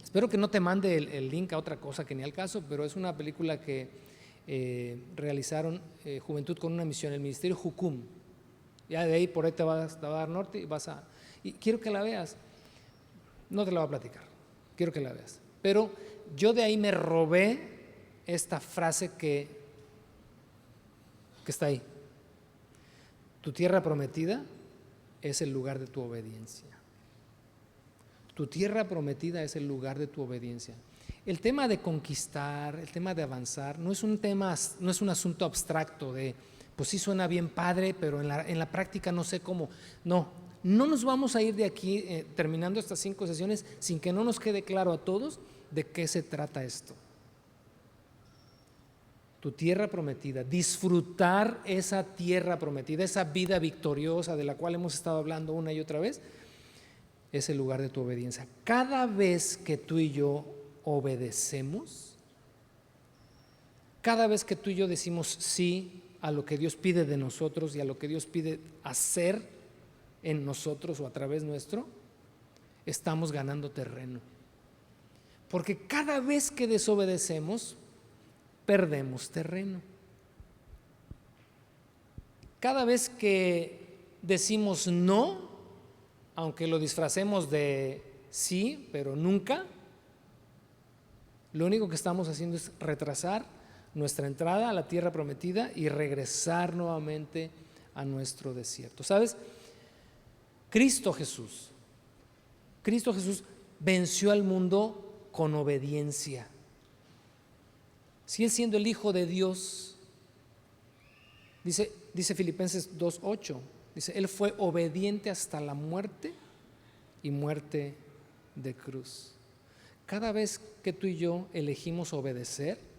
Espero que no te mande el link a otra cosa que ni al caso, pero es una película que realizaron Juventud con una Misión, el Ministerio Jucum. Ya de ahí, por ahí te va a dar norte y quiero que la veas. No te la voy a platicar. Quiero que la veas. Pero yo de ahí me robé esta frase que está ahí. Tu tierra prometida es el lugar de tu obediencia. Tu tierra prometida es el lugar de tu obediencia. El tema de conquistar, el tema de avanzar, no es un asunto abstracto de, pues sí suena bien padre, pero en la práctica no sé cómo. No nos vamos a ir de aquí terminando estas 5 sesiones sin que no nos quede claro a todos de qué se trata esto. Tu tierra prometida, disfrutar esa tierra prometida, esa vida victoriosa de la cual hemos estado hablando una y otra vez, es el lugar de tu obediencia. Cada vez que tú y yo obedecemos, cada vez que tú y yo decimos sí a lo que Dios pide de nosotros y a lo que Dios pide hacer en nosotros o a través nuestro, estamos ganando terreno. Porque cada vez que desobedecemos, perdemos terreno. Cada vez que decimos no, aunque lo disfracemos de sí, pero nunca, lo único que estamos haciendo es retrasar nuestra entrada a la tierra prometida y regresar nuevamente a nuestro desierto. ¿Sabes? Cristo Jesús venció al mundo con obediencia. Si Él, siendo el Hijo de Dios, dice Filipenses 2:8, dice, Él fue obediente hasta la muerte y muerte de cruz. Cada vez que tú y yo elegimos obedecer,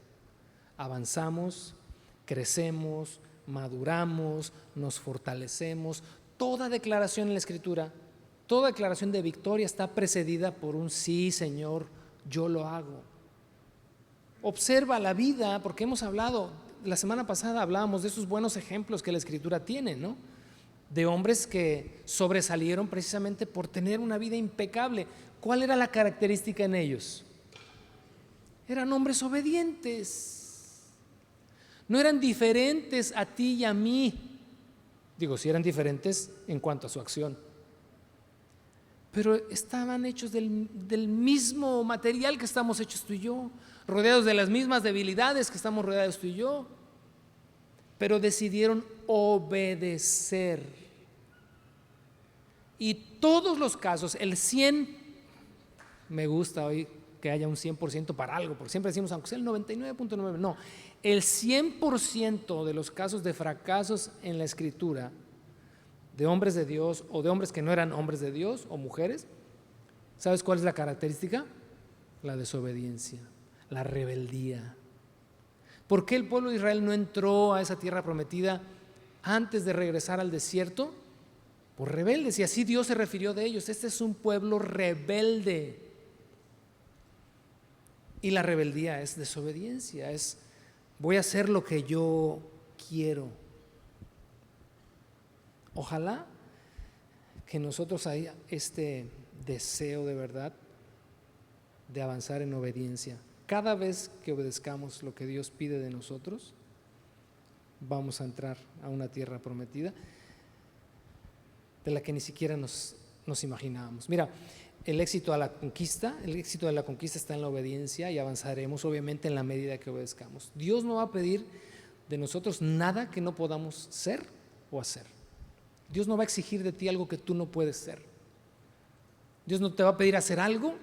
avanzamos, crecemos, maduramos, nos fortalecemos. Toda declaración en la Escritura, toda declaración de victoria está precedida por un sí, Señor, yo lo hago. Observa la vida, porque hemos hablado, la semana pasada hablábamos de esos buenos ejemplos que la Escritura tiene, ¿no? De hombres que sobresalieron precisamente por tener una vida impecable. ¿Cuál era la característica en ellos? Eran hombres obedientes. No eran diferentes a ti y a mí. Digo, sí eran diferentes en cuanto a su acción, pero estaban hechos del mismo material que estamos hechos tú y yo, rodeados de las mismas debilidades que estamos rodeados tú y yo, pero decidieron obedecer. Y todos los casos, el 100, me gusta hoy que haya un 100% para algo, porque siempre decimos, aunque sea el 99.9, no, el 100% de los casos de fracasos en la Escritura, de hombres de Dios o de hombres que no eran hombres de Dios o mujeres, ¿sabes cuál es la característica? La desobediencia, la rebeldía. ¿Por qué el pueblo de Israel no entró a esa tierra prometida antes de regresar al desierto? Por rebeldes, y así Dios se refirió de ellos. Este es un pueblo rebelde. Y la rebeldía es desobediencia, es voy a hacer lo que yo quiero. Ojalá que nosotros haya este deseo de verdad de avanzar en obediencia. Cada vez que obedezcamos lo que Dios pide de nosotros, vamos a entrar a una tierra prometida de la que ni siquiera nos imaginábamos. Mira, el éxito de la conquista está en la obediencia, y avanzaremos obviamente en la medida que obedezcamos. Dios no va a pedir de nosotros nada que no podamos ser o hacer. Dios no va a exigir de ti algo que tú no puedes ser. Dios no te va a pedir hacer algo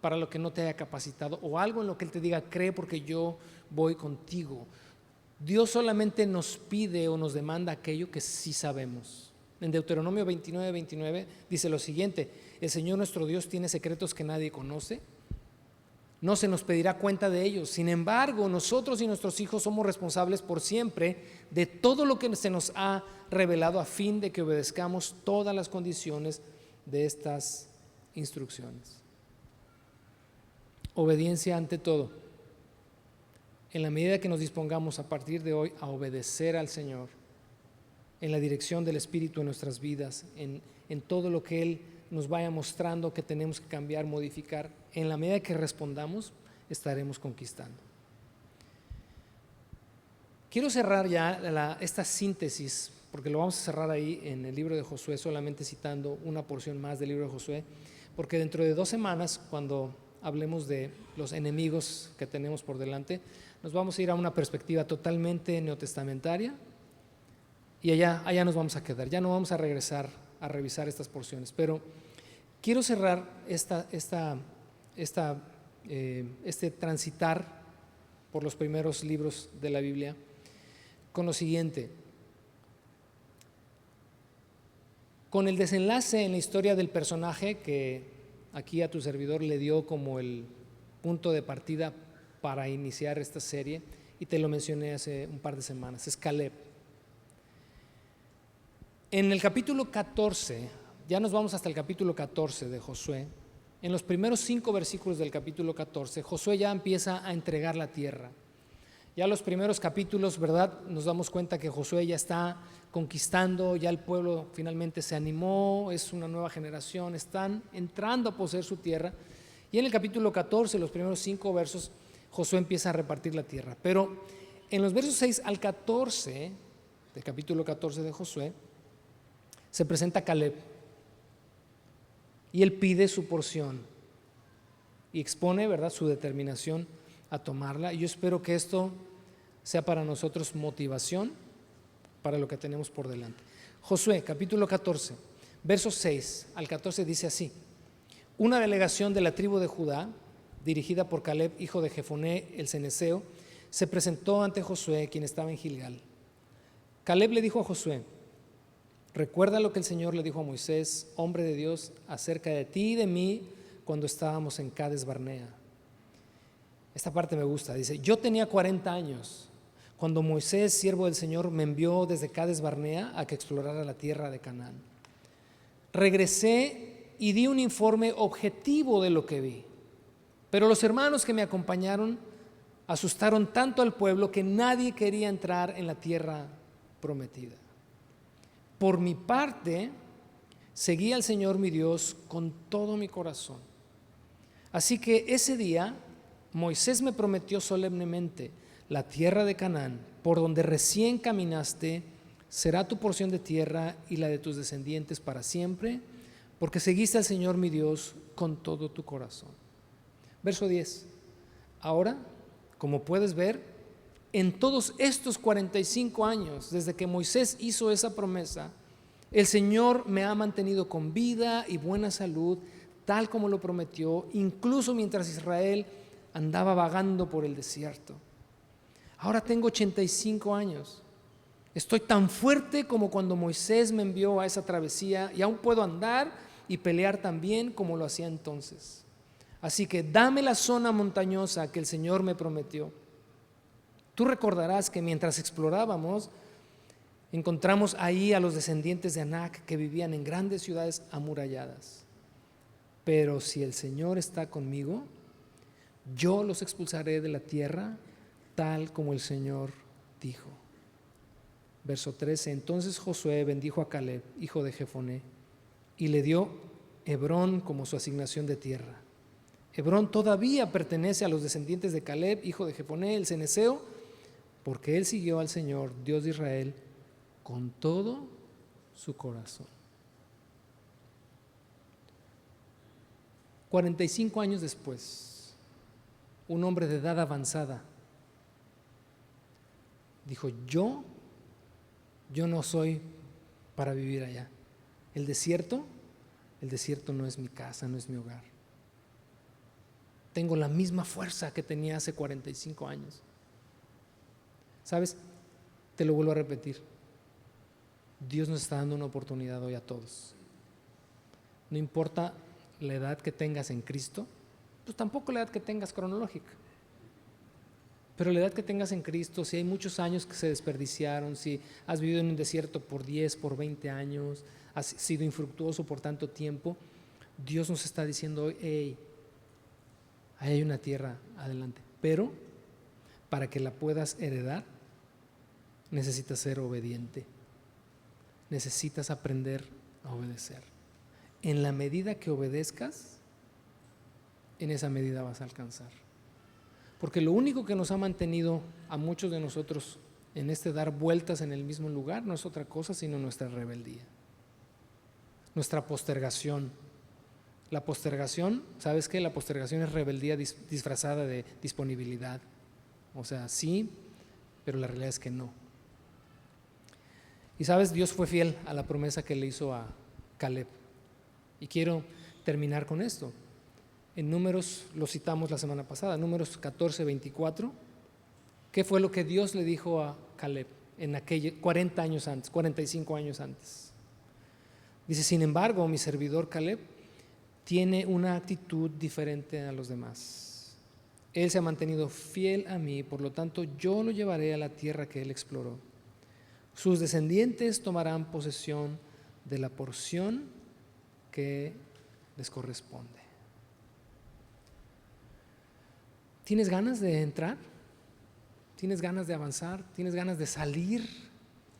para lo que no te haya capacitado, o algo en lo que Él te diga, cree porque yo voy contigo. Dios solamente nos pide o nos demanda aquello que sí sabemos. En Deuteronomio 29 dice lo siguiente: el Señor nuestro Dios tiene secretos que nadie conoce, no se nos pedirá cuenta de ellos. Sin embargo, nosotros y nuestros hijos somos responsables por siempre de todo lo que se nos ha revelado, a fin de que obedezcamos todas las condiciones de estas instrucciones. Obediencia ante todo. En la medida que nos dispongamos a partir de hoy a obedecer al Señor, en la dirección del Espíritu en nuestras vidas, en todo lo que Él nos vaya mostrando que tenemos que cambiar, modificar, en la medida que respondamos, estaremos conquistando. Quiero cerrar ya esta síntesis, porque lo vamos a cerrar ahí en el libro de Josué, solamente citando una porción más del libro de Josué, porque dentro de 2 semanas, cuando hablemos de los enemigos que tenemos por delante, nos vamos a ir a una perspectiva totalmente neotestamentaria, y allá nos vamos a quedar. Ya no vamos a regresar a revisar estas porciones, pero quiero cerrar este transitar por los primeros libros de la Biblia con lo siguiente: con el desenlace en la historia del personaje que aquí a tu servidor le dio como el punto de partida para iniciar esta serie, y te lo mencioné hace un par de semanas, es Caleb. En el capítulo 14, ya nos vamos hasta el capítulo 14 de Josué. En los primeros 5 versículos del capítulo 14, Josué ya empieza a entregar la tierra. Ya los primeros capítulos, ¿verdad? Nos damos cuenta que Josué ya está conquistando, ya el pueblo finalmente se animó, es una nueva generación, están entrando a poseer su tierra. Y en el capítulo 14, los primeros 5 versos, Josué empieza a repartir la tierra. Pero en los versos 6 al 14, del capítulo 14 de Josué, se presenta Caleb. Y él pide su porción y expone, ¿verdad?, su determinación a tomarla. Y yo espero que esto sea para nosotros motivación para lo que tenemos por delante. Josué, capítulo 14, versos 6 al 14 dice así: una delegación de la tribu de Judá, dirigida por Caleb, hijo de Jefoné el ceneseo, se presentó ante Josué, quien estaba en Gilgal. Caleb le dijo a Josué: recuerda lo que el Señor le dijo a Moisés, hombre de Dios, acerca de ti y de mí cuando estábamos en Cades Barnea. Esta parte me gusta, dice: yo tenía 40 años cuando Moisés, siervo del Señor, me envió desde Cades Barnea a que explorara la tierra de Canaán. Regresé y di un informe objetivo de lo que vi, pero los hermanos que me acompañaron asustaron tanto al pueblo que nadie quería entrar en la tierra prometida. Por mi parte, seguí al Señor mi Dios con todo mi corazón. Así que ese día Moisés me prometió solemnemente: la tierra de Canaán, por donde recién caminaste, será tu porción de tierra y la de tus descendientes para siempre, porque seguiste al Señor mi Dios con todo tu corazón. Verso 10. Ahora, como puedes ver, en todos estos 45 años, desde que Moisés hizo esa promesa, el Señor me ha mantenido con vida y buena salud, tal como lo prometió, incluso mientras Israel andaba vagando por el desierto. Ahora tengo 85 años. Estoy tan fuerte como cuando Moisés me envió a esa travesía y aún puedo andar y pelear tan bien como lo hacía entonces. Así que dame la zona montañosa que el Señor me prometió. Tú recordarás que mientras explorábamos, encontramos ahí a los descendientes de Anac que vivían en grandes ciudades amuralladas. Pero si el Señor está conmigo, yo los expulsaré de la tierra, tal como el Señor dijo. Verso 13. Entonces Josué bendijo a Caleb, hijo de Jefoné, y le dio Hebrón como su asignación de tierra. Hebrón todavía pertenece a los descendientes de Caleb, hijo de Jefoné el ceneseo, porque él siguió al Señor, Dios de Israel, con todo su corazón. 45 años después, un hombre de edad avanzada dijo: yo no soy para vivir allá. El desierto no es mi casa, no es mi hogar. Tengo la misma fuerza que tenía hace 45 años. ¿Sabes? Te lo vuelvo a repetir. Dios nos está dando una oportunidad hoy a todos. No importa la edad que tengas en Cristo, pues tampoco la edad que tengas cronológica. Pero la edad que tengas en Cristo, si hay muchos años que se desperdiciaron, si has vivido en un desierto por 10, por 20 años, has sido infructuoso por tanto tiempo, Dios nos está diciendo hoy: hey, ahí hay una tierra adelante. Pero para que la puedas heredar, necesitas ser obediente. Necesitas aprender a obedecer. En la medida que obedezcas, en esa medida vas a alcanzar. Porque lo único que nos ha mantenido a muchos de nosotros en este dar vueltas en el mismo lugar no es otra cosa sino nuestra rebeldía, nuestra postergación. La postergación, ¿sabes qué? La postergación es rebeldía disfrazada de disponibilidad. O sea, sí, pero la realidad es que no. Y sabes, Dios fue fiel a la promesa que le hizo a Caleb. Y quiero terminar con esto. En Números, lo citamos la semana pasada, Números 14, 24. ¿Qué fue lo que Dios le dijo a Caleb en aquellos 40 años antes, 45 años antes? Dice: sin embargo, mi servidor Caleb tiene una actitud diferente a los demás. Él se ha mantenido fiel a mí, por lo tanto yo lo llevaré a la tierra que él exploró. Sus descendientes tomarán posesión de la porción que les corresponde. ¿Tienes ganas de entrar? ¿Tienes ganas de avanzar? ¿Tienes ganas de salir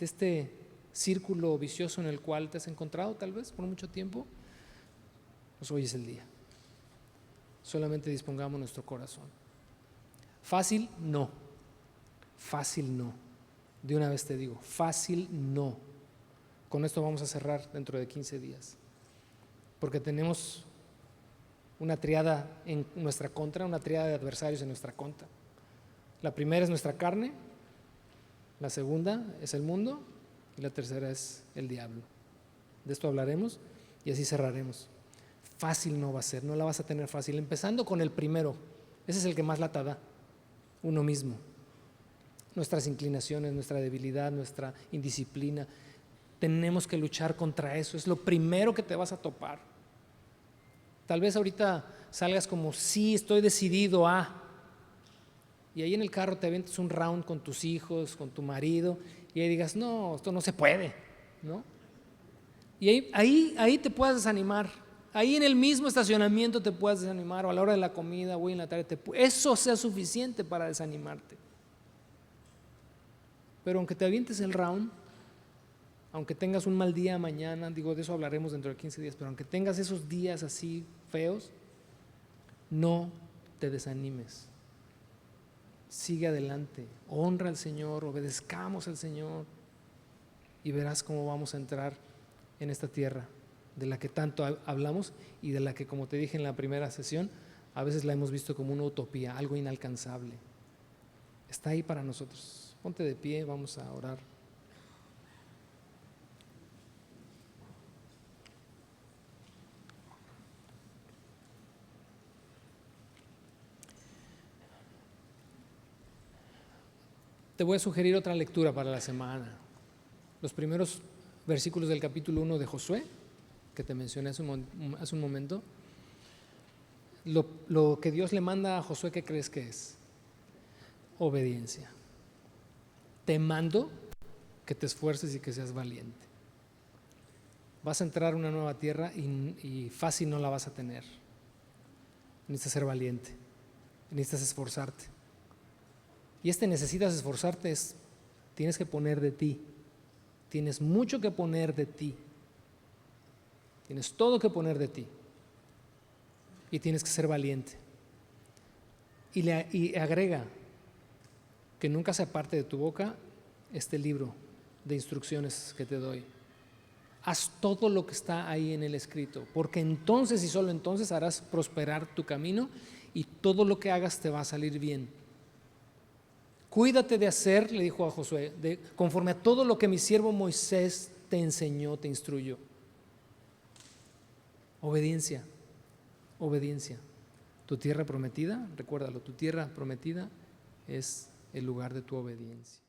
de este círculo vicioso en el cual te has encontrado tal vez por mucho tiempo? Pues hoy es el día. Solamente dispongamos nuestro corazón. Fácil, no. Fácil, no. De una vez te digo, fácil, no. Con esto vamos a cerrar dentro de 15 días. Porque tenemos una triada en nuestra contra, una triada de adversarios en nuestra contra. La primera es nuestra carne, la segunda es el mundo y la tercera es el diablo. De esto hablaremos y así cerraremos. Fácil no va a ser, no la vas a tener fácil. Empezando con el primero, ese es el que más lata da, uno mismo. Nuestras inclinaciones, nuestra debilidad, nuestra indisciplina. Tenemos que luchar contra eso, es lo primero que te vas a topar. Tal vez ahorita salgas como, sí, estoy decidido a... Y ahí en el carro te avientas un round con tus hijos, con tu marido, y ahí digas, no, esto no se puede, ¿no? Y ahí te puedes desanimar. Ahí en el mismo estacionamiento te puedes desanimar, o a la hora de la comida, o en la tarde, eso sea suficiente para desanimarte. Pero aunque te avientes el round, aunque tengas un mal día mañana, digo, de eso hablaremos dentro de 15 días, pero aunque tengas esos días así feos, no te desanimes. Sigue adelante, honra al Señor, obedezcamos al Señor y verás cómo vamos a entrar en esta tierra de la que tanto hablamos y de la que, como te dije en la primera sesión, a veces la hemos visto como una utopía, algo inalcanzable. Está ahí para nosotros. Ponte de pie, vamos a orar. Te voy a sugerir otra lectura para la semana. Los primeros versículos del capítulo 1 de Josué, que te mencioné hace un momento. Lo que Dios le manda a Josué, ¿qué crees que es? Obediencia. Te mando que te esfuerces y que seas valiente. Vas a entrar a una nueva tierra y fácil no la vas a tener. Necesitas ser valiente, necesitas esforzarte. Y necesitas esforzarte tienes que poner de ti. Tienes mucho que poner de ti. Tienes todo que poner de ti. Y tienes que ser valiente. Y agrega que nunca se aparte de tu boca este libro de instrucciones que te doy. Haz todo lo que está ahí en el escrito, porque entonces y solo entonces harás prosperar tu camino y todo lo que hagas te va a salir bien. Cuídate de hacer, le dijo a Josué, conforme a todo lo que mi siervo Moisés te enseñó, te instruyó. Obediencia, obediencia. Tu tierra prometida, recuérdalo, tu tierra prometida es el lugar de tu obediencia.